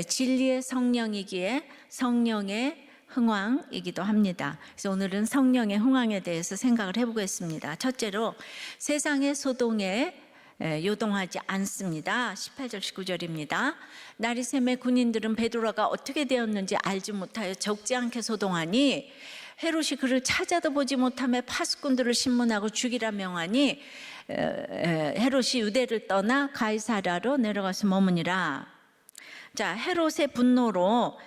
진리의 성령이기에 성령의 흥왕이기도 합니다. 그래서 오늘은 성령의 흥왕에 대해서 생각을 해보겠습니다. 첫째로 세상의 소동에 요동하지 않습니다. 18절 19절입니다. 나리샘의 군인들은 베드로가 어떻게 되었는지 알지 못하여 적지 않게 소동하니 헤롯이 그를 찾아도 보지 못하며 파수꾼들을 신문하고 죽이라 명하니 헤롯이 유대를 떠나 가이사랴로 내려가서 머무니라. 자, 헤롯의 분노로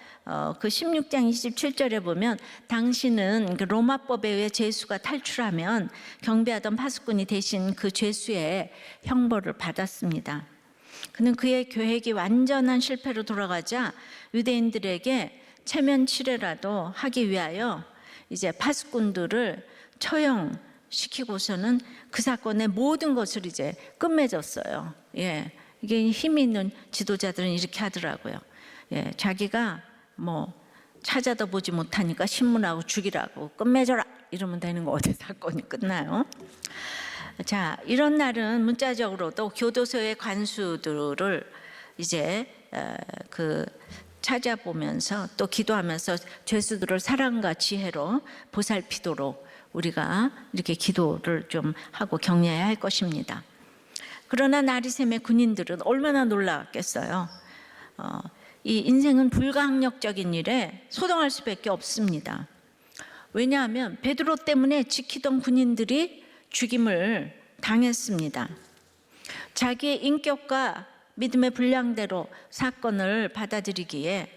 그 16장 27절에 보면 당신은 그 로마법에 의해 죄수가 탈출하면 경배하던 파수꾼이 대신 그 죄수의 형벌을 받았습니다. 그는 그의 계획이 완전한 실패로 돌아가자 유대인들에게 체면치레라도 하기 위하여 이제 파수꾼들을 처형시키고서는 그 사건의 모든 것을 이제 끝맺었어요. 예, 이게 힘이 있는 지도자들은 이렇게 하더라고요. 예, 자기가 뭐 찾아도 보지 못하니까 신문하고 죽이라고 끝맺어라 이러면 되는 거 어디 사건이 끝나요? 자, 이런 날은 문자적으로도 교도소의 관수들을 이제 그 찾아보면서 또 기도하면서 죄수들을 사랑과 지혜로 보살피도록 우리가 이렇게 기도를 좀 하고 격려해야 할 것입니다. 그러나 나리샘의 군인들은 얼마나 놀랐겠어요. 이 인생은 불가항력적인 일에 소동할 수밖에 없습니다. 왜냐하면 베드로 때문에 지키던 군인들이 죽임을 당했습니다. 자기의 인격과 믿음의 분량대로 사건을 받아들이기에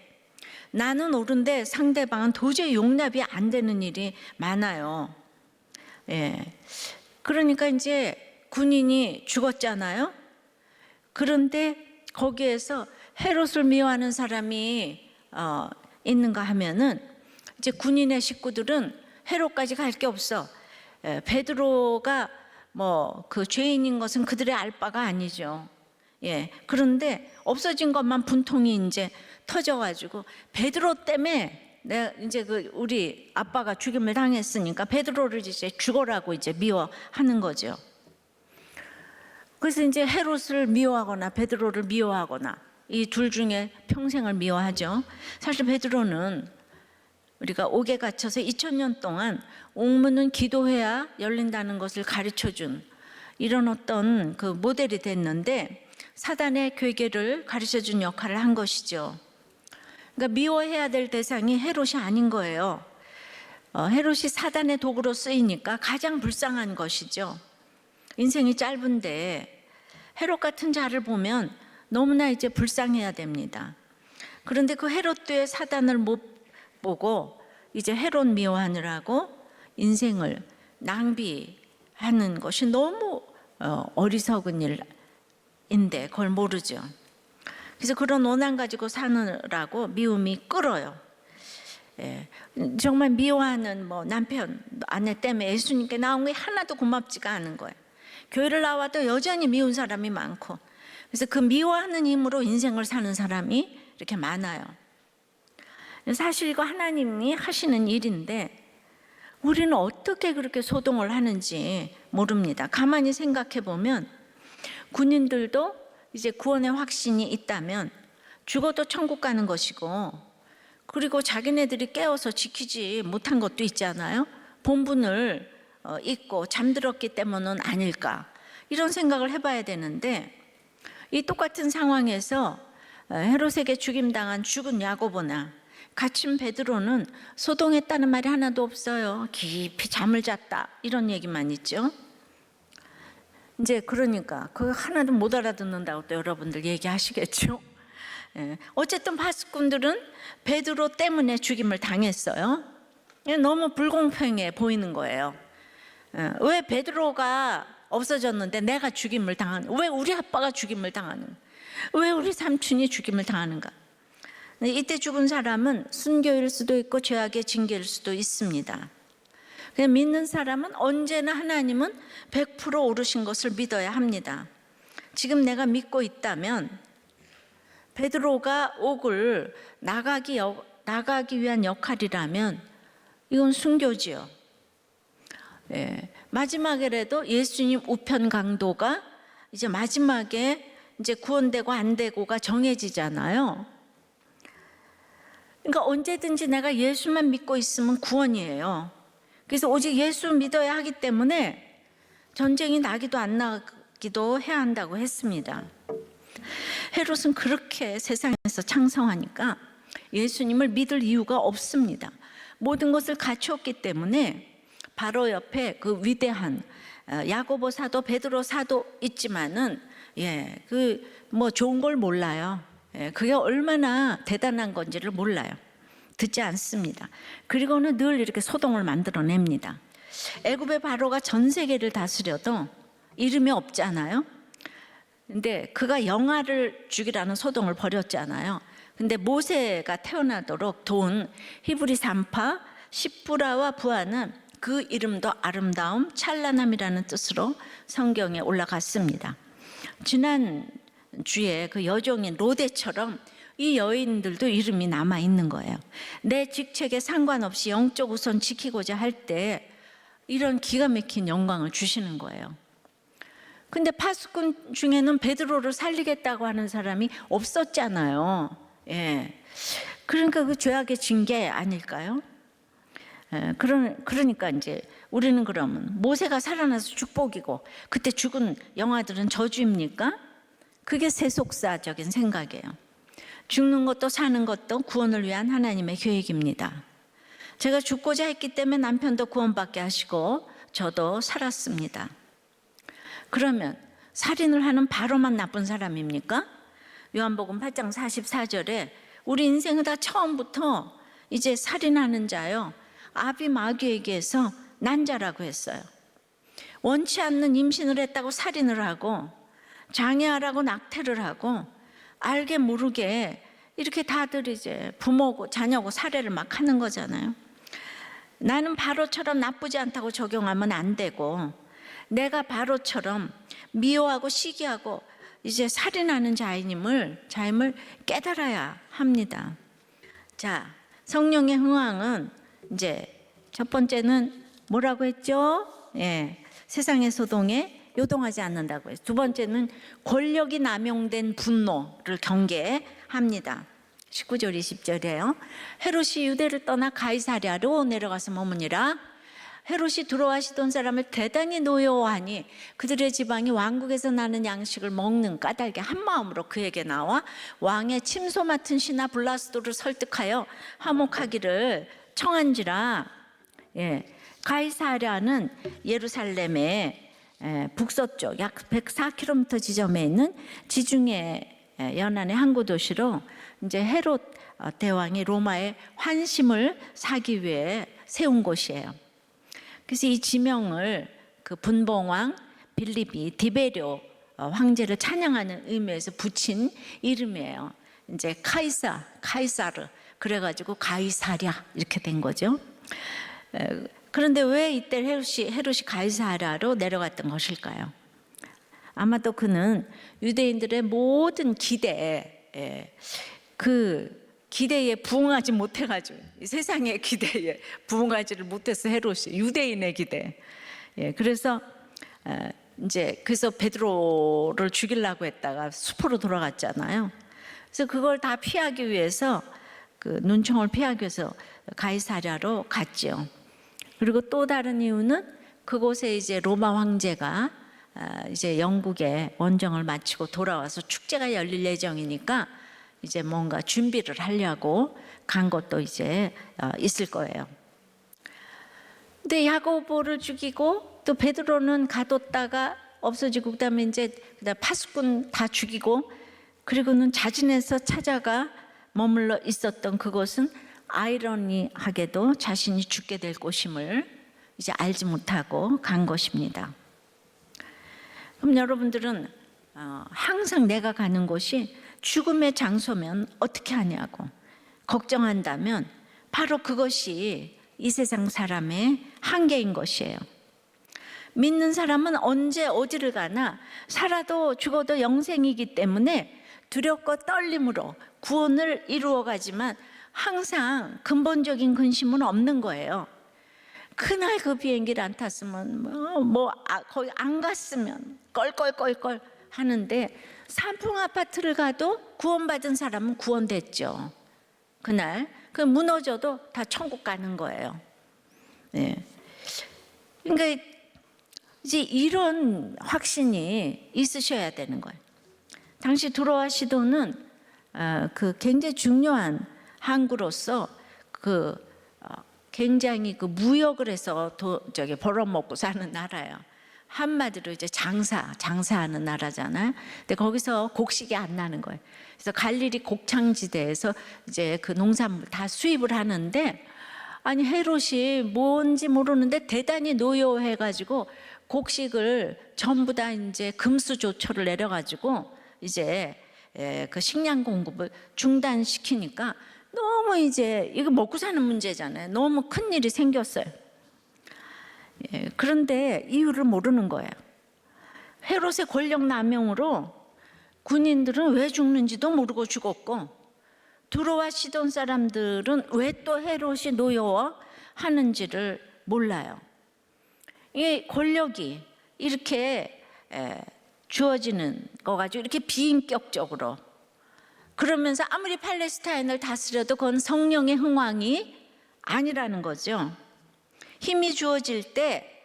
나는 옳은데 상대방은 도저히 용납이 안 되는 일이 많아요. 예. 그러니까 이제 군인이 죽었잖아요. 그런데 거기에서 헤롯을 미워하는 사람이 있는가 하면은 이제 군인의 식구들은 헤롯까지 갈 게 없어. 베드로가 뭐 그 죄인인 것은 그들의 알 바가 아니죠. 예. 그런데 없어진 것만 분통이 이제 터져가지고 베드로 때문에 내가 이제 그 우리 아빠가 죽임을 당했으니까 베드로를 이제 죽어라고 이제 미워하는 거죠. 그래서 이제 헤롯을 미워하거나 베드로를 미워하거나 이 둘 중에 평생을 미워하죠. 사실 베드로는 우리가 옥에 갇혀서 2000년 동안 옥문은 기도해야 열린다는 것을 가르쳐준 이런 어떤 그 모델이 됐는데 사단의 괴계를 가르쳐준 역할을 한 것이죠. 그러니까 미워해야 될 대상이 헤롯이 아닌 거예요. 헤롯이 사단의 도구로 쓰이니까 가장 불쌍한 것이죠. 인생이 짧은데 헤롯 같은 자를 보면 너무나 이제 불쌍해야 됩니다. 그런데 그 헤롯도의 사단을 못 보고 이제 헤롯 미워하느라고 인생을 낭비하는 것이 너무 어리석은 일인데 그걸 모르죠. 그래서 그런 원한 가지고 사느라고 미움이 끓어요. 예, 정말 미워하는 뭐 남편, 아내 때문에 예수님께 나온 게 하나도 고맙지가 않은 거예요. 교회를 나와도 여전히 미운 사람이 많고, 그래서 그 미워하는 힘으로 인생을 사는 사람이 이렇게 많아요. 사실 이거 하나님이 하시는 일인데 우리는 어떻게 그렇게 소동을 하는지 모릅니다. 가만히 생각해 보면 군인들도 이제 구원의 확신이 있다면 죽어도 천국 가는 것이고, 그리고 자기네들이 깨워서 지키지 못한 것도 있잖아요. 본분을 잊고 잠들었기 때문은 아닐까, 이런 생각을 해봐야 되는데, 이 똑같은 상황에서 헤롯에게 죽임당한 죽은 야고보나 갇힌 베드로는 소동했다는 말이 하나도 없어요. 깊이 잠을 잤다 이런 얘기만 있죠. 이제 그러니까 그거 하나도 못 알아듣는다고 또 여러분들 얘기하시겠죠. 어쨌든 파수꾼들은 베드로 때문에 죽임을 당했어요. 너무 불공평해 보이는 거예요. 왜 베드로가 없어졌는데 내가 죽임을 당하는, 왜 우리 아빠가 죽임을 당하는, 왜 우리 삼촌이 죽임을 당하는가. 이때 죽은 사람은 순교일 수도 있고 죄악의 징계일 수도 있습니다. 그냥 믿는 사람은 언제나 하나님은 100% 옳으신 것을 믿어야 합니다. 지금 내가 믿고 있다면 베드로가 옥을 나가기 위한 역할이라면 이건 순교지요. 예, 마지막에라도 예수님 우편 강도가 이제 마지막에 이제 구원되고 안 되고가 정해지잖아요. 그러니까 언제든지 내가 예수만 믿고 있으면 구원이에요. 그래서 오직 예수 믿어야 하기 때문에 전쟁이 나기도 안 나기도 해야 한다고 했습니다. 헤롯은 그렇게 세상에서 창성하니까 예수님을 믿을 이유가 없습니다. 모든 것을 갖추었기 때문에 바로 옆에 그 위대한 야고보 사도, 베드로 사도 있지만은 뭐 좋은 걸 몰라요. 그게 얼마나 대단한 건지를 몰라요. 듣지 않습니다. 그리고는 늘 이렇게 소동을 만들어냅니다. 애굽의 바로가 전 세계를 다스려도 이름이 없잖아요. 근데 그가 영아를 죽이라는 소동을 벌였잖아요. 근데 모세가 태어나도록 도운 히브리 산파 십부라와 부하는 그 이름도 아름다움, 찬란함이라는 뜻으로 성경에 올라갔습니다. 지난 주에 그 여종인 로데처럼 이 여인들도 이름이 남아 있는 거예요. 내 직책에 상관없이 영적 우선 지키고자 할 때 이런 기가 막힌 영광을 주시는 거예요. 근데 파수꾼 중에는 베드로를 살리겠다고 하는 사람이 없었잖아요. 그러니까 그 죄악의 징계 아닐까요? 그러니까 이제 우리는 그러면 모세가 살아나서 축복이고 그때 죽은 영아들은 저주입니까? 그게 세속사적인 생각이에요. 죽는 것도 사는 것도 구원을 위한 하나님의 계획입니다. 제가 죽고자 했기 때문에 남편도 구원받게 하시고 저도 살았습니다. 그러면 살인을 하는 바로만 나쁜 사람입니까? 요한복음 8장 44절에 우리 인생은 다 처음부터 이제 살인하는 자요, 아비 마귀에게서 난 자라고 했어요. 원치 않는 임신을 했다고 살인을 하고 장애하라고 낙태를 하고 알게 모르게 이렇게 다들 이제 부모고 자녀고 살해를 막 하는 거잖아요. 나는 바로처럼 나쁘지 않다고 적용하면 안 되고 내가 바로처럼 미워하고 시기하고 이제 살인하는 자임을 깨달아야 합니다. 자, 성령의 흥황은 이제 첫 번째는 뭐라고 했죠? 세상의 소동에 요동하지 않는다고 해요. 두 번째는 권력이 남용된 분노를 경계합니다. 19절 20절이에요. 헤롯이 유대를 떠나 가이사랴로 내려가서 머무니라. 헤롯이 들어와시던 사람을 대단히 노여워하니 그들의 지방이 왕국에서 나는 양식을 먹는 까닭에 한 마음으로 그에게 나와 왕의 침소 맡은 신하 블라스도를 설득하여 화목하기를 청한지라. 가이사랴는 예루살렘의 북서쪽 약 104km 지점에 있는 지중해 연안의 항구 도시로 이제 헤롯 대왕이 로마의 환심을 사기 위해 세운 곳이에요. 그래서 이 지명을 그 분봉왕 빌립이 디베리오 황제를 찬양하는 의미에서 붙인 이름이에요. 이제 카이사르 그래가지고 가이사랴 이렇게 된 거죠. 그런데 왜 이때 헤롯이 가이사랴로 내려갔던 것일까요? 아마도 그는 유대인들의 모든 기대에 그 기대에 부응하지 못해가지고 세상의 기대에 부응하지를 못해서 헤롯이 유대인의 기대. 그래서 그래서 베드로를 죽이려고 했다가 수포로 돌아갔잖아요. 그래서 그걸 다 피하기 위해서 그 눈총을 피하기 위해서 가이사랴로 갔죠. 그리고 또 다른 이유는 그곳에 이제 로마 황제가 이제 영국의 원정을 마치고 돌아와서 축제가 열릴 예정이니까 이제 뭔가 준비를 하려고 간 것도 이제 있을 거예요. 근데 야고보를 죽이고 또 베드로는 가뒀다가 없어지고 그다음에 파수꾼 다 죽이고 그리고는 자진해서 찾아가 머물러 있었던 그곳은 아이러니하게도 자신이 죽게 될 곳임을 이제 알지 못하고 간 것입니다. 그럼 여러분들은 항상 내가 가는 곳이 죽음의 장소면 어떻게 하냐고 걱정한다면 바로 그것이 이 세상 사람의 한계인 것이에요. 믿는 사람은 언제 어디를 가나 살아도 죽어도 영생이기 때문에 두렵고 떨림으로 구원을 이루어가지만 항상 근본적인 근심은 없는 거예요. 그날 그 비행기를 안 탔으면 거기 안 갔으면 껄껄껄껄 하는데 산풍 아파트를 가도 구원받은 사람은 구원됐죠. 그날 그 무너져도 다 천국 가는 거예요. 예. 그러니까 이제 이런 확신이 있으셔야 되는 거예요. 당시 드로아 시도는 그 굉장히 중요한 항구로서 굉장히 그 무역을 해서 벌어먹고 사는 나라예요. 한마디로 이제 장사하는 나라잖아요. 근데 거기서 곡식이 안 나는 거예요. 그래서 갈릴리 곡창지대에서 이제 그 농산물 다 수입을 하는데, 아니 헤롯이 뭔지 모르는데 대단히 노여워해가지고 곡식을 전부 다 이제 금수조처를 내려가지고 이제 그 식량 공급을 중단시키니까 너무 이제 이거 먹고 사는 문제잖아요. 너무 큰 일이 생겼어요. 그런데 이유를 모르는 거예요. 헤롯의 권력 남용으로 군인들은 왜 죽는지도 모르고 죽었고, 드로아 시돈 사람들은 왜 또 헤롯이 노여워하는지를 몰라요. 이 권력이 이렇게 주어지는 거 가지고 이렇게 비인격적으로, 그러면서 아무리 팔레스타인을 다스려도 그건 성령의 흥왕이 아니라는 거죠. 힘이 주어질 때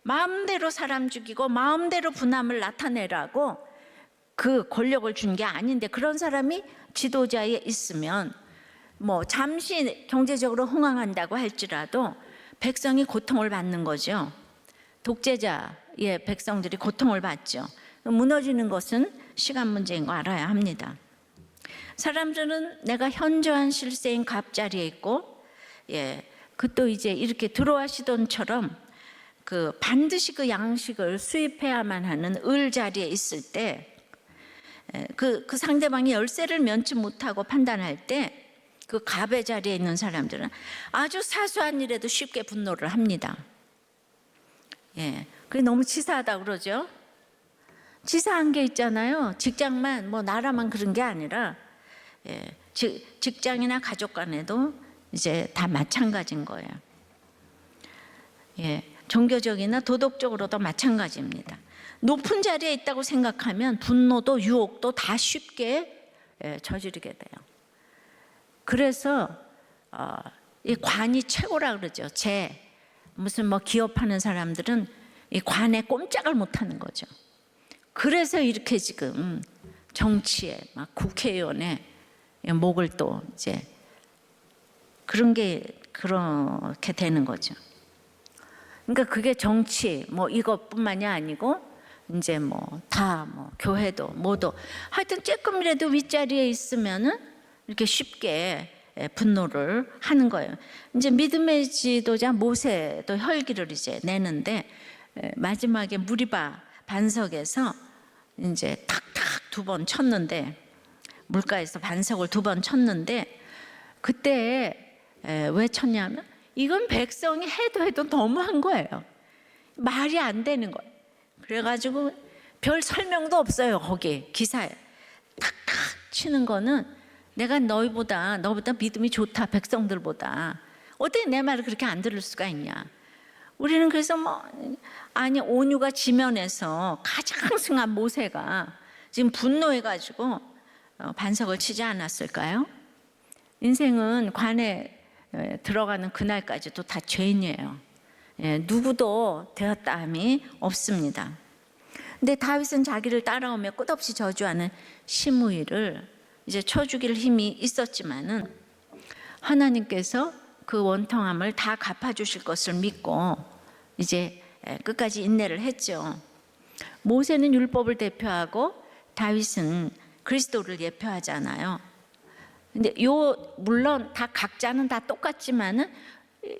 마음대로 사람 죽이고 마음대로 분함을 나타내라고 그 권력을 준 게 아닌데, 그런 사람이 지도자에 있으면 뭐 잠시 경제적으로 흥황한다고 할지라도 백성이 고통을 받는 거죠. 독재자의 백성들이 고통을 받죠. 무너지는 것은 시간 문제인 거 알아야 합니다. 사람들은 내가 현저한 실세인 갑자리에 있고, 그 또 이제 이렇게 드로아 시돈처럼 그 반드시 그 양식을 수입해야만 하는 을 자리에 있을 때, 그 상대방이 열쇠를 면치 못하고 판단할 때 그 갑의 자리에 있는 사람들은 아주 사소한 일에도 쉽게 분노를 합니다. 그게 너무 치사하다 그러죠. 치사한 게 있잖아요. 직장만 뭐 나라만 그런 게 아니라 직장이나 가족 간에도 이제 다 마찬가지인 거예요. 종교적이나 도덕적으로도 마찬가지입니다. 높은 자리에 있다고 생각하면 분노도 유혹도 다 쉽게 저지르게 돼요. 그래서 이 관이 최고라 그러죠. 무슨 뭐 기업하는 사람들은 이 관에 꼼짝을 못하는 거죠. 그래서 이렇게 지금 정치에 막 국회의원의 목을 또 이제 그렇게 되는 거죠. 그러니까 그게 정치 뭐 이것뿐만이 아니고 이제 뭐 다 뭐 교회도 뭐도 하여튼 조금이라도 윗자리에 있으면은 이렇게 쉽게 분노를 하는 거예요. 이제 믿음의 지도자 모세도 혈기를 이제 내는데, 마지막에 무리바 반석에서 이제 탁탁 2번 쳤는데, 물가에서 반석을 2번 쳤는데, 그때 왜 쳤냐면 이건 백성이 해도 너무한 거예요. 말이 안 되는 거예요. 그래가지고 별 설명도 없어요. 거기 기사에 탁탁 치는 거는 내가 너보다 믿음이 좋다, 백성들보다. 어떻게 내 말을 그렇게 안 들을 수가 있냐. 우리는 그래서 온유가 지면에서 가장 승한 모세가 지금 분노해가지고 반석을 치지 않았을까요? 인생은 관에 들어가는 그날까지도 다 죄인이에요. 누구도 되었다 함이 없습니다. 근데 다윗은 자기를 따라오며 끝없이 저주하는 시므이를 이제 쳐죽일 힘이 있었지만은 하나님께서 그 원통함을 다 갚아주실 것을 믿고 이제 끝까지 인내를 했죠. 모세는 율법을 대표하고 다윗은 그리스도를 예표하잖아요. 근데 물론 다 각자는 다 똑같지만은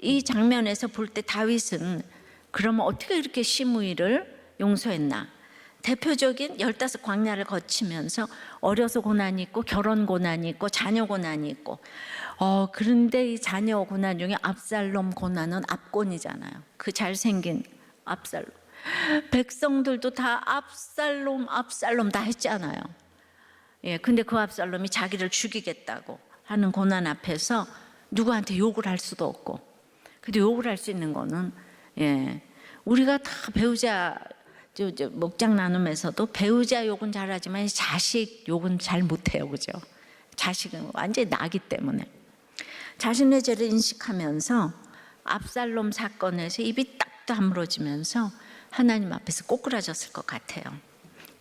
이 장면에서 볼 때 다윗은 그러면 어떻게 이렇게 시므이를 용서했나? 대표적인 15 광야를 거치면서 어려서 고난이 있고 결혼 고난이 있고 자녀 고난이 있고, 그런데 이 자녀 고난 중에 압살롬 고난은 압권이잖아요. 그 잘생긴 압살롬. 백성들도 다 압살롬 다 했잖아요. 근데 그 압살롬이 자기를 죽이겠다고 하는 고난 앞에서 누구한테 욕을 할 수도 없고, 근데 욕을 할 수 있는 거는 우리가 다 배우자 목장 나눔에서도 배우자 욕은 잘하지만 자식 욕은 잘 못해요, 그죠? 자식은 완전히 나기 때문에. 자신의 죄를 인식하면서 압살롬 사건에서 입이 딱 다물어지면서 하나님 앞에서 꼬꾸라졌을 것 같아요.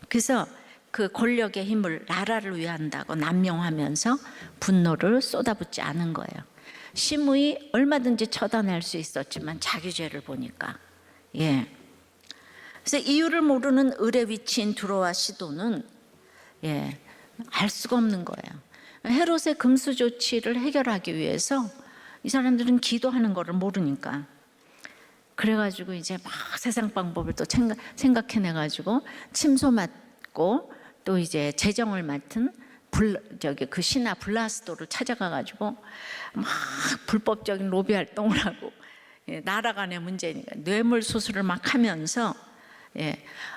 그래서 그 권력의 힘을 나라를 위한다고 남용하면서 분노를 쏟아붓지 않은 거예요. 심의 얼마든지 처단할 수 있었지만 자기 죄를 보니까. 그래서 이유를 모르는 을의 위치인 두로와 시돈은 알 수가 없는 거예요. 헤롯의 금수 조치를 해결하기 위해서 이 사람들은 기도하는 거를 모르니까. 그래가지고 이제 막 세상 방법을 또 생각해내가지고 침소 맡고 또 이제 재정을 맡은 그 신하 블라스도를 찾아가가지고 막 불법적인 로비 활동을 하고, 나라 간의 문제니까 뇌물 수수를 막 하면서,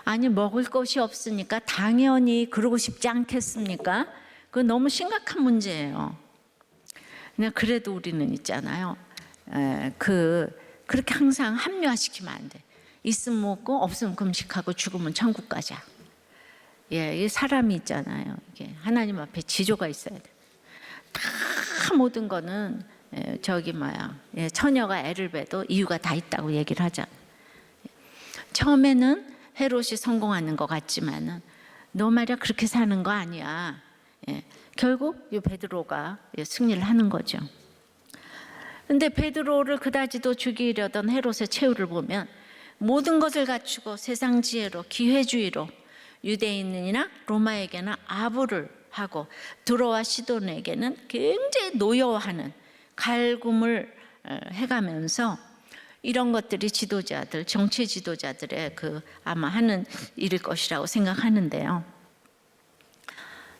아니 먹을 것이 없으니까 당연히 그러고 싶지 않겠습니까? 그거 너무 심각한 문제예요. 그냥 그래도 우리는 있잖아요. 그렇게 항상 합리화시키면 안 돼. 있으면 먹고 없으면 금식하고 죽으면 천국 가자. 이 사람이 있잖아요. 이게 하나님 앞에 지조가 있어야 돼. 다 모든 거는 처녀가 애를 베도 이유가 다 있다고 얘기를 하자. 처음에는 헤롯이 성공하는 것 같지만은 너 말이야 그렇게 사는 거 아니야. 결국 이 베드로가 승리를 하는 거죠. 근데 베드로를 그다지도 죽이려던 헤롯의 최후를 보면 모든 것을 갖추고 세상 지혜로 기회주의로 유대인이나 로마에게는 아부를 하고 두로와 시돈에게는 굉장히 노여워하는 갈굼을 해가면서 이런 것들이 지도자들, 정치 지도자들의 아마 하는 일일 것이라고 생각하는데요.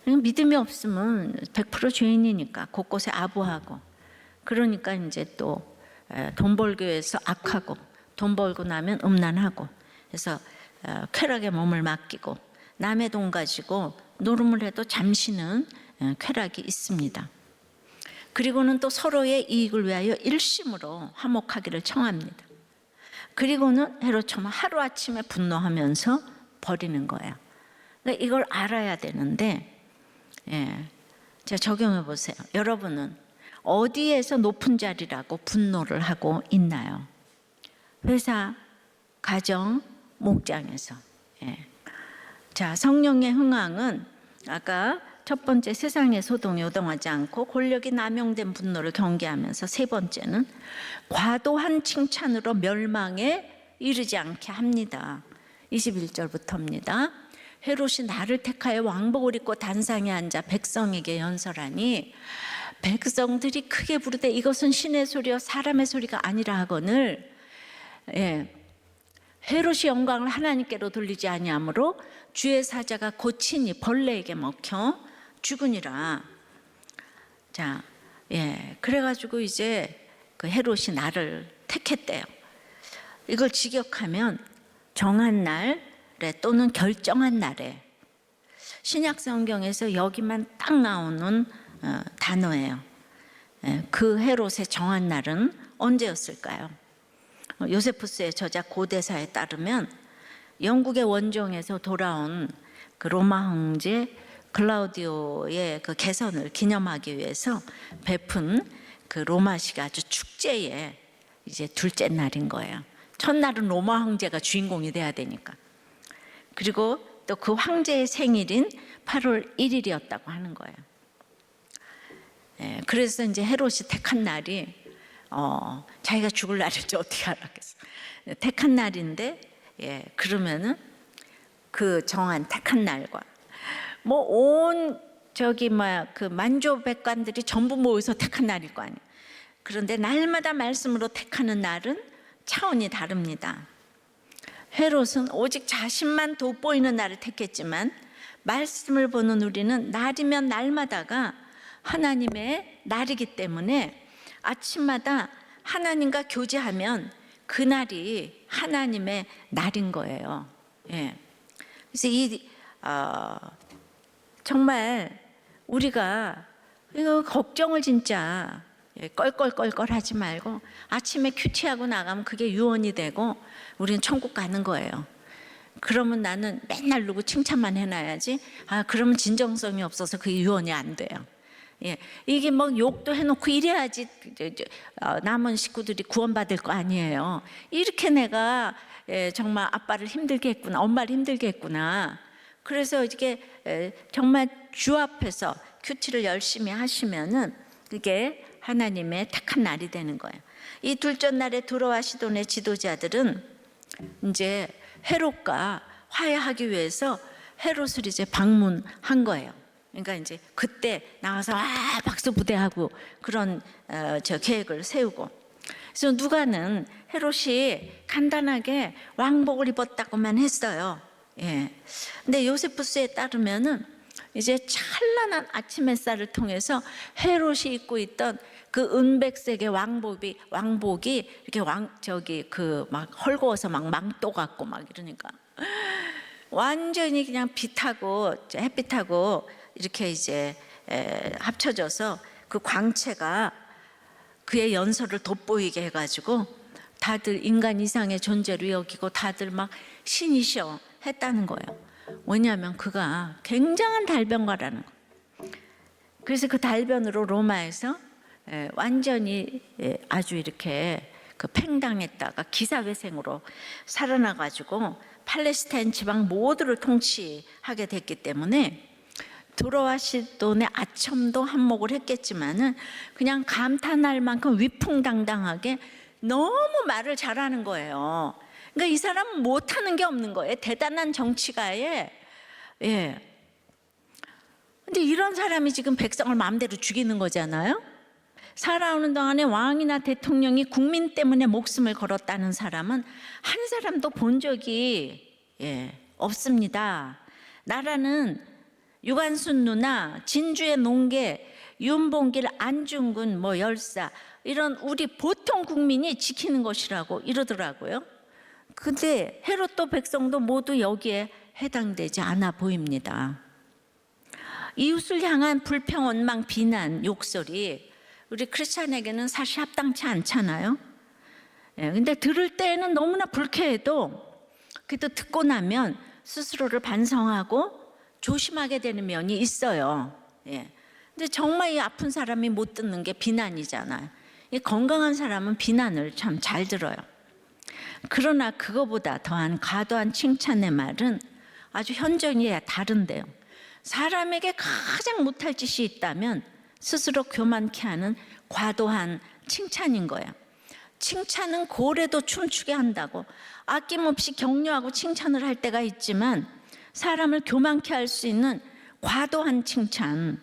믿음이 없으면 100% 죄인이니까 곳곳에 아부하고, 그러니까 이제 또 돈 벌기 위해서 악하고, 돈 벌고 나면 음란하고, 그래서 쾌락에 몸을 맡기고 남의 돈 가지고 노름을 해도 잠시는 쾌락이 있습니다. 그리고는 또 서로의 이익을 위하여 일심으로 화목하기를 청합니다. 그리고는 헤롯처럼 하루아침에 분노하면서 버리는 거예요. 그러니까 이걸 알아야 되는데, 자, 적용해 보세요. 여러분은 어디에서 높은 자리라고 분노를 하고 있나요? 회사, 가정, 목장에서. 자, 성령의 흥황은 아까 첫 번째 세상의 소동에 요동하지 않고 권력이 남용된 분노를 경계하면서, 세 번째는 과도한 칭찬으로 멸망에 이르지 않게 합니다. 21절부터입니다. 헤롯이 나를 택하여 왕복을 입고 단상에 앉아 백성에게 연설하니 백성들이 크게 부르되 이것은 신의 소리요 사람의 소리가 아니라 하거늘, 헤롯이 영광을 하나님께로 돌리지 아니하므로 주의 사자가 고치니 벌레에게 먹혀 죽으니라. 자, 그래가지고 이제 그 헤롯이 나를 택했대요. 이걸 직역하면 정한 날에 또는 결정한 날에, 신약 성경에서 여기만 딱 나오는 단어예요. 그 헤롯의 정한 날은 언제였을까요? 요세푸스의 저작 고대사에 따르면 영국의 원정에서 돌아온 그 로마 황제 클라우디오의 그 개선을 기념하기 위해서 베푼 그 로마식 아주 축제의 이제 둘째 날인 거예요. 첫날은 로마 황제가 주인공이 돼야 되니까. 그리고 또 그 황제의 생일인 8월 1일이었다고 하는 거예요. 그래서 이제 헤롯이 택한 날이 자기가 죽을 날일지 어떻게 알았겠어. 택한 날인데, 그러면은 그 정한 택한 날과 뭐 온 그 만조백관들이 전부 모여서 택한 날일 거 아니에요. 그런데 날마다 말씀으로 택하는 날은 차원이 다릅니다. 헤롯은 오직 자신만 돋보이는 날을 택했지만 말씀을 보는 우리는 날이면 날마다가 하나님의 날이기 때문에 아침마다 하나님과 교제하면 그날이 하나님의 날인 거예요. 그래서 정말 우리가 이거 걱정을 진짜 껄껄껄껄 하지 말고 아침에 큐티하고 나가면 그게 유언이 되고 우리는 천국 가는 거예요. 그러면 나는 맨날 누구 칭찬만 해놔야지, 그러면 진정성이 없어서 그게 유언이 안 돼요. 예, 이게 뭐 욕도 해놓고 이래야지 남은 식구들이 구원받을 거 아니에요. 이렇게 내가 정말 아빠를 힘들게 했구나, 엄마를 힘들게 했구나. 그래서 이게 정말 주 앞에서 큐티를 열심히 하시면은 그게 하나님의 택한 날이 되는 거예요. 이 둘째 날에 두로와 시돈의 지도자들은 이제 헤롯과 화해하기 위해서 헤롯을 이제 방문한 거예요. 그러니까 이제 그때 나와서 박수 부대하고 그런 계획을 세우고, 그래서 누가는 헤롯이 간단하게 왕복을 입었다고만 했어요. 예. 근데 요세푸스에 따르면은 이제 찬란한 아침 햇살을 통해서 헤롯이 입고 있던 그 은백색의 왕복이 이렇게 막 헐거워서 막 망토 같고 막 이러니까 완전히 그냥 빛하고 햇빛하고 이렇게 이제 합쳐져서 그 광채가 그의 연설을 돋보이게 해가지고 다들 인간 이상의 존재로 여기고 다들 막 신이셔 했다는 거예요. 왜냐하면 그가 굉장한 달변가라는 거예요. 그래서 그 달변으로 로마에서 완전히 아주 이렇게 그 팽당했다가 기사회생으로 살아나가지고 팔레스타인 지방 모두를 통치하게 됐기 때문에 두로와 시돈의 아첨도 한몫을 했겠지만은 그냥 감탄할 만큼 위풍당당하게 너무 말을 잘하는 거예요. 그러니까 이 사람은 못하는 게 없는 거예요. 대단한 정치가에. 예. 근데 이런 사람이 지금 백성을 마음대로 죽이는 거잖아요. 살아오는 동안에 왕이나 대통령이 국민 때문에 목숨을 걸었다는 사람은 한 사람도 본 적이 없습니다. 나라는 유관순 누나, 진주의 농계, 윤봉길, 안중근, 열사 이런 우리 보통 국민이 지키는 것이라고 이러더라고요. 근데 헤롯도 백성도 모두 여기에 해당되지 않아 보입니다. 이웃을 향한 불평, 원망, 비난, 욕설이 우리 크리스찬에게는 사실 합당치 않잖아요. 근데 들을 때에는 너무나 불쾌해도 그래도 듣고 나면 스스로를 반성하고 조심하게 되는 면이 있어요. 근데 정말 이 아픈 사람이 못 듣는 게 비난이잖아요. 이 건강한 사람은 비난을 참 잘 들어요. 그러나 그거보다 더한 과도한 칭찬의 말은 아주 현저히 다른데요. 사람에게 가장 못할 짓이 있다면 스스로 교만케 하는 과도한 칭찬인 거예요. 칭찬은 고래도 춤추게 한다고 아낌없이 격려하고 칭찬을 할 때가 있지만 사람을 교만케 할 수 있는 과도한 칭찬,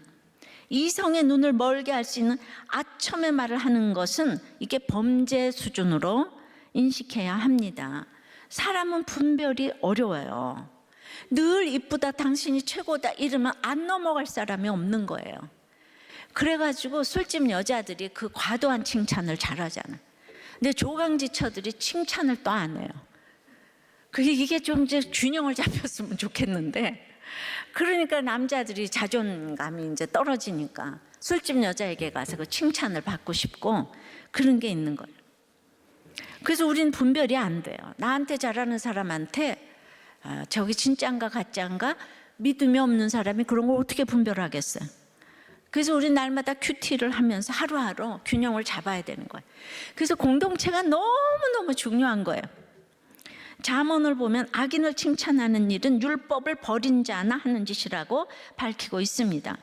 이성의 눈을 멀게 할 수 있는 아첨의 말을 하는 것은 이게 범죄 수준으로 인식해야 합니다. 사람은 분별이 어려워요. 늘 이쁘다, 당신이 최고다 이러면 안 넘어갈 사람이 없는 거예요. 그래가지고 술집 여자들이 그 과도한 칭찬을 잘하잖아요. 근데 조강지처들이 칭찬을 또 안 해요. 이게 좀 이제 균형을 잡혔으면 좋겠는데, 그러니까 남자들이 자존감이 이제 떨어지니까 술집 여자에게 가서 그 칭찬을 받고 싶고 그런 게 있는 거예요. 그래서 우리는 분별이 안 돼요. 나한테 잘하는 사람한테 저기 진짜인가 가짜인가 믿음이 없는 사람이 그런 걸 어떻게 분별하겠어요. 그래서 우리 날마다 큐티를 하면서 하루하루 균형을 잡아야 되는 거예요. 그래서 공동체가 너무너무 중요한 거예요. 잠언을 보면 악인을 칭찬하는 일은 율법을 버린 자나 하는 짓이라고 밝히고 있습니다.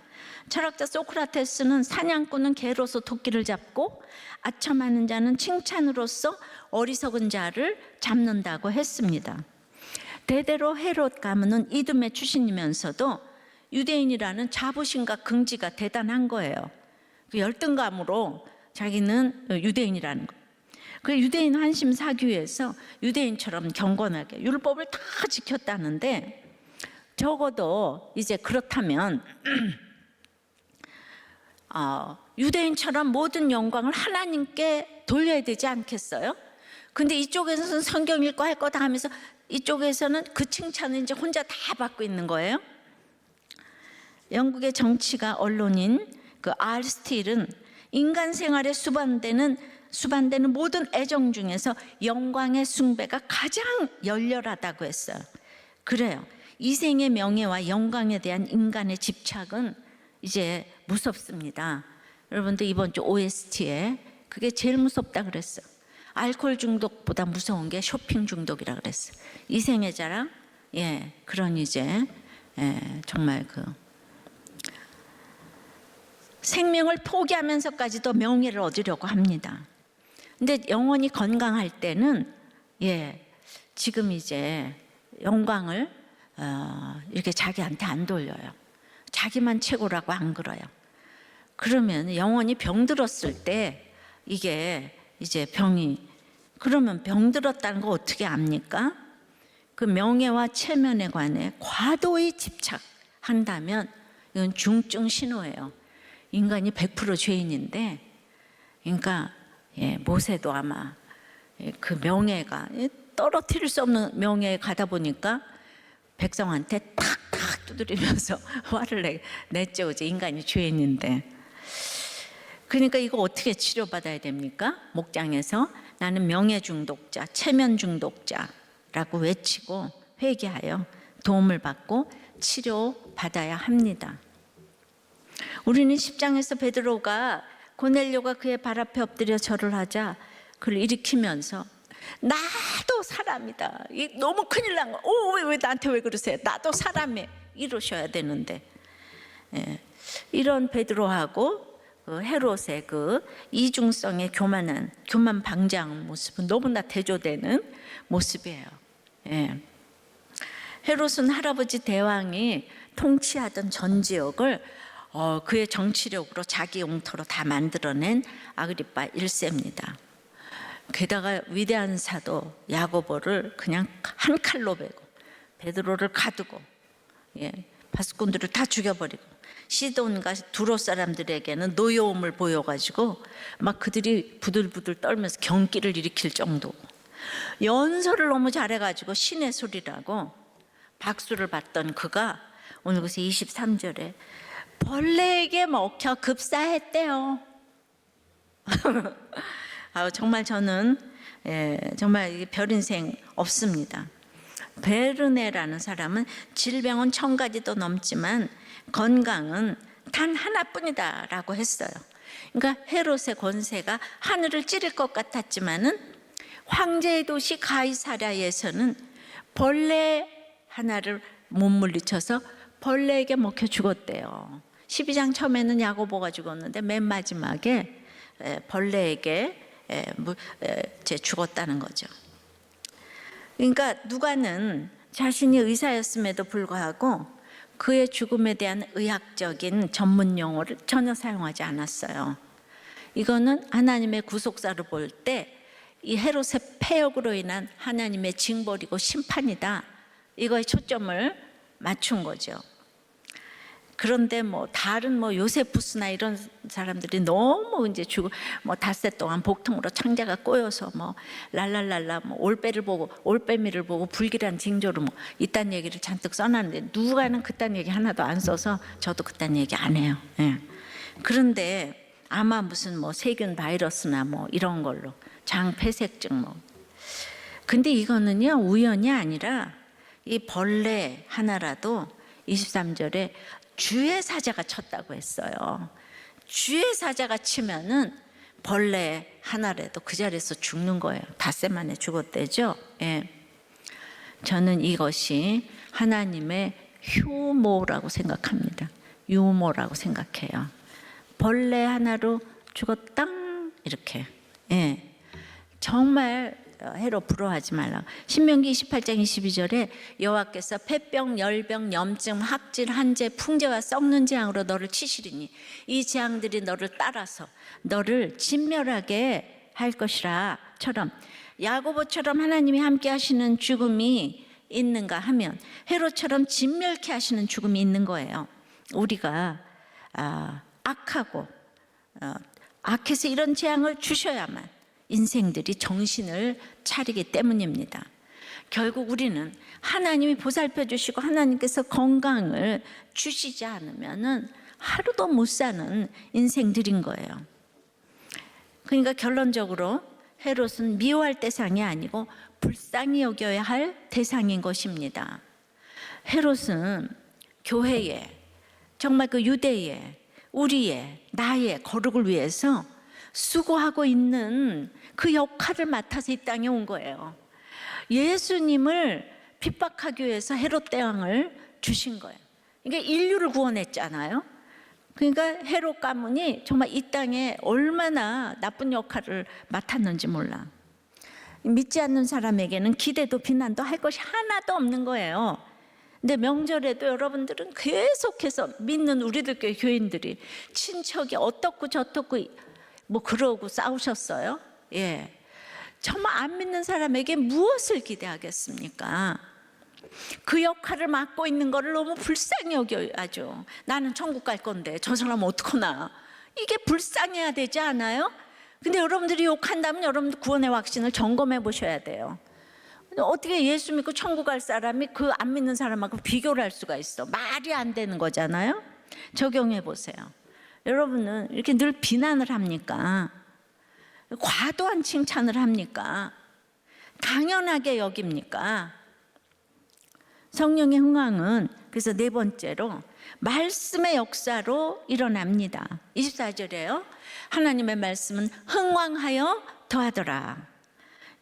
철학자 소크라테스는 사냥꾼은 개로서 토끼를 잡고 아첨하는 자는 칭찬으로서 어리석은 자를 잡는다고 했습니다. 대대로 헤롯 가문은 이듬해 출신이면서도 유대인이라는 자부심과 긍지가 대단한 거예요. 그 열등감으로 자기는 유대인이라는 거. 그 유대인 환심 사기 위해서 유대인처럼 경건하게 율법을 다 지켰다는데, 적어도 이제 그렇다면 유대인처럼 모든 영광을 하나님께 돌려야 되지 않겠어요? 근데 이쪽에서는 성경 읽고 할 거 다 하면서 이쪽에서는 그 칭찬을 이제 혼자 다 받고 있는 거예요. 영국의 정치가 언론인 그 알스틸은 인간 생활에 수반되는 모든 애정 중에서 영광의 숭배가 가장 열렬하다고 했어요. 그래요. 이생의 명예와 영광에 대한 인간의 집착은 이제 무섭습니다. 여러분들 이번 주 OST에 그게 제일 무섭다 그랬어. 알코올 중독보다 무서운 게 쇼핑 중독이라 그랬어. 이생의 자랑, 그런 이제 정말 그 생명을 포기하면서까지도 명예를 얻으려고 합니다. 근데 영혼이 건강할 때는 지금 이제 영광을 이렇게 자기한테 안 돌려요. 자기만 최고라고 안 그래요. 그러면 영혼이 병들었을 때 이게 이제 그러면 병들었다는 거 어떻게 압니까? 그 명예와 체면에 관해 과도히 집착한다면 이건 중증 신호예요. 인간이 100% 죄인인데, 그러니까 모세도 아마 그 명예가 떨어뜨릴 수 없는 명예에 가다 보니까 백성한테 탁탁 두드리면서 화를 냈죠. 이제 인간이 죄인인데. 그러니까 이거 어떻게 치료받아야 됩니까? 목장에서 나는 명예 중독자, 체면 중독자라고 외치고 회개하여 도움을 받고 치료받아야 합니다. 우리는 10장에서 베드로가 고넬료가 그의 발 앞에 엎드려 절을 하자 그를 일으키면서 나도 사람이다. 너무 큰일 난 거야. 왜 나한테 왜 그러세요? 나도 사람이에요. 이러셔야 되는데 이런 베드로하고 헤롯의 그 이중성의 교만 방자한 모습은 너무나 대조되는 모습이에요. 헤롯은 할아버지 대왕이 통치하던 전 지역을 그의 정치력으로 자기 영토로 다 만들어낸 아그리파 1세입니다. 게다가 위대한 사도 야고보를 그냥 한 칼로 베고 베드로를 가두고 바스콘들을 다 죽여버리고 시돈과 두로 사람들에게는 노여움을 보여가지고 막 그들이 부들부들 떨면서 경기를 일으킬 정도고 연설을 너무 잘해가지고 신의 소리라고 박수를 받던 그가 오늘 그래서 23절에 벌레에게 먹혀 급사했대요. 정말 저는 정말 별 인생 없습니다. 베르네라는 사람은 질병은 1000가지도 넘지만 건강은 단 하나뿐이다 라고 했어요. 그러니까 헤롯의 권세가 하늘을 찌를 것 같았지만은 황제의 도시 가이사랴에서는 벌레 하나를 못 물리쳐서 벌레에게 먹혀 죽었대요. 12장 처음에는 야고보가 죽었는데 맨 마지막에 벌레에게 죽었다는 거죠. 그러니까 누가는 자신이 의사였음에도 불구하고 그의 죽음에 대한 의학적인 전문 용어를 전혀 사용하지 않았어요. 이거는 하나님의 구속사를 볼 때 이 헤롯의 폐역으로 인한 하나님의 징벌이고 심판이다. 이거에 초점을 맞춘 거죠. 그런데 다른 요세푸스나 이런 사람들이 너무 이제 닷새 동안 복통으로 창자가 꼬여서 랄랄랄라 올빼미를 보고 불길한 징조로 이딴 얘기를 잔뜩 써놨는데 누가는 그딴 얘기 하나도 안 써서 저도 그딴 얘기 안 해요. 그런데 아마 무슨 세균 바이러스나 이런 걸로 장폐색증 근데 이거는요 우연이 아니라 이 벌레 하나라도 23절에 주의 사자가 쳤다고 했어요. 주의 사자가 치면은 벌레 하나라도 그 자리에서 죽는 거예요. 닷새 만에 죽었대죠. 저는 이것이 하나님의 휴모라고 생각합니다. 유모라고 생각해요. 벌레 하나로 죽었다 이렇게. 정말 헤롯 부러워하지 말라. 신명기 28장 22절에 여호와께서 폐병, 열병, 염증, 학질, 한재, 풍재와 썩는 재앙으로 너를 치시리니 이 재앙들이 너를 따라서 너를 진멸하게 할 것이라 처럼 야고보처럼 하나님이 함께 하시는 죽음이 있는가 하면 헤롯처럼 진멸케 하시는 죽음이 있는 거예요. 우리가 악하고 악해서 이런 재앙을 주셔야만 인생들이 정신을 차리기 때문입니다. 결국 우리는 하나님이 보살펴 주시고 하나님께서 건강을 주시지 않으면은 하루도 못 사는 인생들인 거예요. 그러니까 결론적으로 헤롯은 미워할 대상이 아니고 불쌍히 여겨야 할 대상인 것입니다. 헤롯은 교회에 정말 그 유대의, 우리의, 나의 거룩을 위해서 수고하고 있는 그 역할을 맡아서 이 땅에 온 거예요. 예수님을 핍박하기 위해서 헤롯 대왕을 주신 거예요. 이게 인류를 구원했잖아요. 그러니까 헤롯 가문이 정말 이 땅에 얼마나 나쁜 역할을 맡았는지 몰라. 믿지 않는 사람에게는 기대도 비난도 할 것이 하나도 없는 거예요. 근데 명절에도 여러분들은 계속해서 믿는 우리들 교인들이 친척이 어떻고 저떻고 뭐 그러고 싸우셨어요? 예. 정말 안 믿는 사람에게 무엇을 기대하겠습니까? 그 역할을 맡고 있는 거를 너무 불쌍히 여겨야죠. 나는 천국 갈 건데 저 사람 어떡하나. 이게 불쌍해야 되지 않아요? 근데 여러분들이 욕한다면 여러분들 구원의 확신을 점검해 보셔야 돼요. 어떻게 예수 믿고 천국 갈 사람이 그 안 믿는 사람하고 비교를 할 수가 있어? 말이 안 되는 거잖아요. 적용해 보세요. 여러분은 이렇게 늘 비난을 합니까? 과도한 칭찬을 합니까? 당연하게 여깁니까? 성령의 흥황은 그래서 네 번째로 말씀의 역사로 일어납니다. 24절에요. 하나님의 말씀은 흥왕하여 더하더라.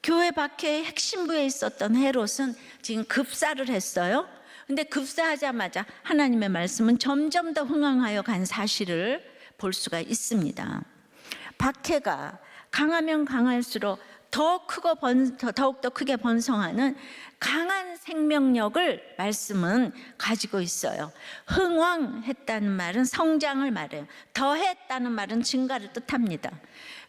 교회 밖에 핵심부에 있었던 헤롯은 지금 급사를 했어요. 근데 급사하자마자 하나님의 말씀은 점점 더 흥왕하여 간 사실을 볼 수가 있습니다. 박해가 강하면 강할수록 더욱더 크게 번성하는 강한 생명력을 말씀은 가지고 있어요. 흥왕했다는 말은 성장을 말해요. 더했다는 말은 증가를 뜻합니다.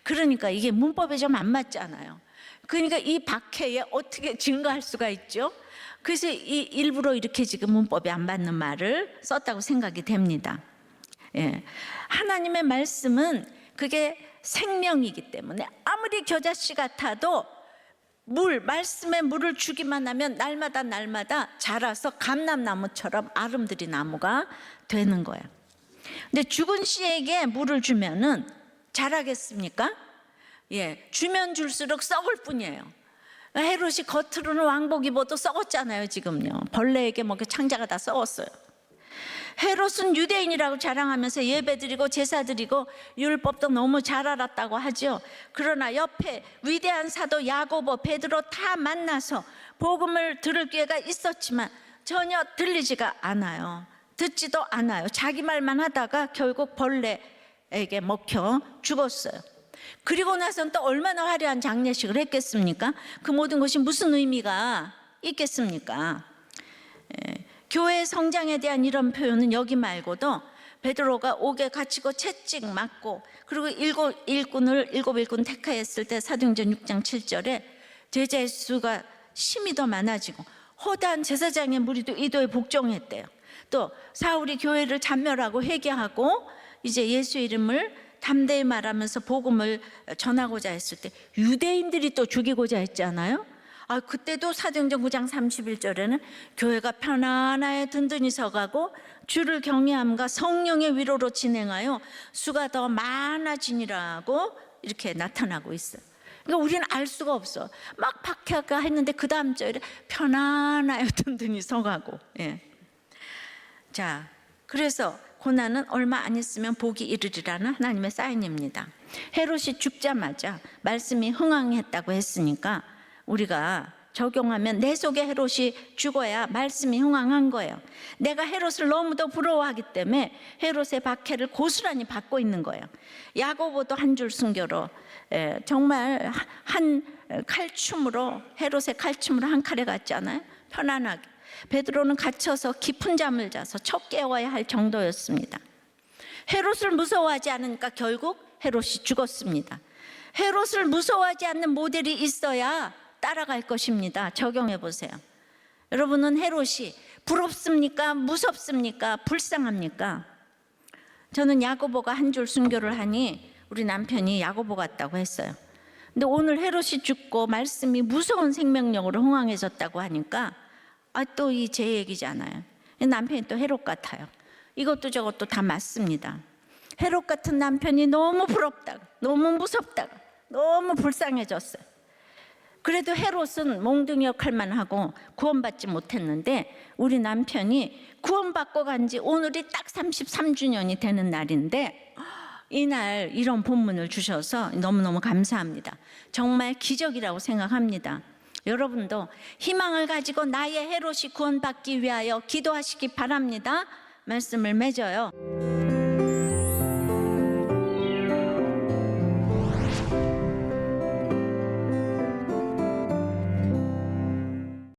그러니까 이게 문법에 좀 안 맞잖아요. 그러니까 이 박해에 어떻게 증가할 수가 있죠? 그래서 일부러 이렇게 지금 문법이 안 맞는 말을 썼다고 생각이 됩니다. 예. 하나님의 말씀은 그게 생명이기 때문에 아무리 겨자씨 같아도 말씀에 물을 주기만 하면 날마다 자라서 감람나무처럼 아름드리 나무가 되는 거예요. 근데 죽은 씨에게 물을 주면은 자라겠습니까? 예, 주면 줄수록 썩을 뿐이에요. 헤롯이 겉으로는 왕복 입어도 썩었잖아요. 지금요, 벌레에게 먹여 창자가 다 썩었어요. 헤롯은 유대인이라고 자랑하면서 예배드리고 제사드리고 율법도 너무 잘 알았다고 하죠. 그러나 옆에 위대한 사도 야고보, 베드로 다 만나서 복음을 들을 기회가 있었지만 전혀 들리지가 않아요. 듣지도 않아요. 자기 말만 하다가 결국 벌레에게 먹혀 죽었어요. 그리고 나서는 또 얼마나 화려한 장례식을 했겠습니까? 그 모든 것이 무슨 의미가 있겠습니까? 교회 성장에 대한 이런 표현은 여기 말고도 베드로가 옥에 갇히고 채찍 맞고 그리고 일곱 일꾼 택하였을 때 사도행전 6장 7절에 제자의 수가 심히 더 많아지고 허다한 제사장의 무리도 이도에 복종했대요. 또 사울이 교회를 잔멸하고 회개하고 이제 예수 이름을 담대히 말하면서 복음을 전하고자 했을 때 유대인들이 또 죽이고자 했잖아요. 그때도 사도행전 9장 31절에는 교회가 편안하게 든든히 서가고 주를 경외함과 성령의 위로로 진행하여 수가 더 많아지니라고 이렇게 나타나고 있어요. 그러니까 우리는 알 수가 없어. 막 박해가 했는데 그 다음 절에 편안하여 든든히 서가고. 예. 자, 그래서 고난은 얼마 안 있으면 복이 이르리라는 하나님의 사인입니다. 헤롯이 죽자마자 말씀이 흥황했다고 했으니까 우리가 적용하면 내 속에 헤롯이 죽어야 말씀이 흥황한 거예요. 내가 헤롯을 너무도 부러워하기 때문에 헤롯의 박해를 고스란히 받고 있는 거예요. 야고보도 한 줄 순교로 정말 한 칼춤으로, 헤롯의 칼춤으로 한 칼에 갔잖아요. 편안하게. 베드로는 갇혀서 깊은 잠을 자서 첫 깨워야 할 정도였습니다. 헤롯을 무서워하지 않으니까 결국 헤롯이 죽었습니다. 헤롯을 무서워하지 않는 모델이 있어야 따라갈 것입니다. 적용해 보세요. 여러분은 헤롯이 부럽습니까? 무섭습니까? 불쌍합니까? 저는 야고보가 한 줄 순교를 하니 우리 남편이 야고보 같다고 했어요. 근데 오늘 헤롯이 죽고 말씀이 무서운 생명력으로 흥황해졌다고 하니까 또 이 제 얘기잖아요. 남편이 또 헤롯 같아요. 이것도 저것도 다 맞습니다. 헤롯 같은 남편이 너무 부럽다가 너무 무섭다가 너무 불쌍해졌어요. 그래도 헤롯은 몽둥이 역할만 하고 구원받지 못했는데 우리 남편이 구원받고 간 지 오늘이 딱 33주년이 되는 날인데 이날 이런 본문을 주셔서 너무너무 감사합니다. 정말 기적이라고 생각합니다. 여러분도 희망을 가지고 나의 헤롯이 구원받기 위하여 기도하시기 바랍니다. 말씀을 맺어요.